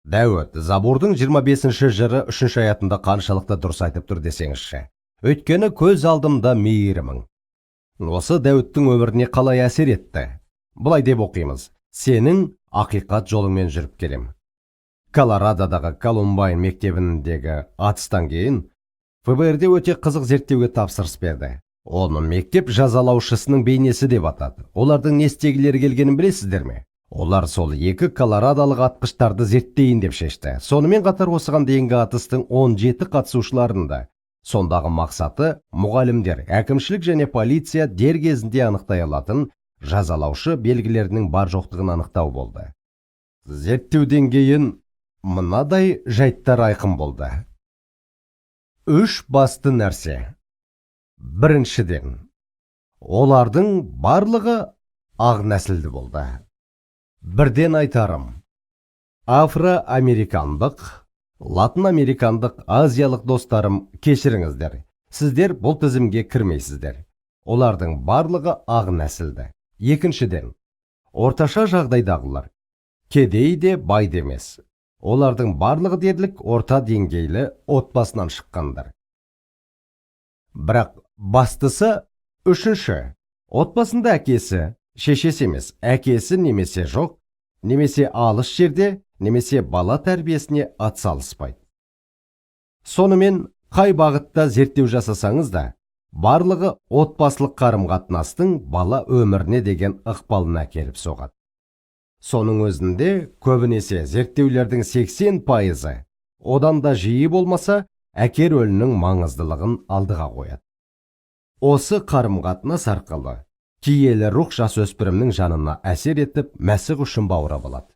Дәуіт, Забурдың 25-ші жыры 3-ші аятында қаншалықты дұрыс айтып тұр десеңізші. Өйткені көз алдымда мейірімің. Осы Дәуіттің өміріне қалай әсер етті? Бұлай деп оқимыз: сенің ақиқат жолыңмен жүріп келем. Колорадодағы Колумбайн мектебіндегі атыстан кейін ФБР-де өте қызық зерттеуге тапсырыс берді. Оны мектеп жазалаушысының бейнесі деп атады. Олардың не істегілері келгенін білесіздер ме? Олар сол екі колорадалық атқыштарды зерттейін деп шешті. Сонымен қатар осыған дейінгі атыстың 17 қатысушыларында. Сондағы мақсаты мұғалімдер, әкімшілік және полиция дер кезінде анықтай алатын жазалаушы белгілерінің бар жоқтығын анықтау болды. Зерттеуден кейін мынадай жайттар айқын болды. 3 басты нәрсе. Біріншіден, олардың барлығы ақ нәсілді болды. Бірден айтарым: афроамерикандық, латынамерикандық, азиялық достарым, кешіріңіздер, сіздер бұл тізімге кірмейсіздер. Олардың барлығы ақ нәсілді. Екіншіден, орташа жағдайдағылар, кедей де бай да емес. Олардың барлығы дерлік орта деңгейлі отбасынан шыққандар. Бірақ бастысы үшінші: отбасында әкесі, шешесі емес, әкесі немесе жоқ, немесе алыс жерде, немесе бала тәрбиесіне атсалыспайды. Сонымен, қай бағытта зерттеу жасасаңыз да, барлығы отбасылық қарым-қатынастың бала өміріне деген ықпалына әкеліп соғады. Соның өзінде көбінесе зерттеулердің 80%, одан да жиі болмаса, әке рөлінің маңыздылығын алдыға қояды. Осы қарым-қатынас арқылы киелі рух жасөспірімнің жанына әсер етіп, мәсіх үшін баурап алады.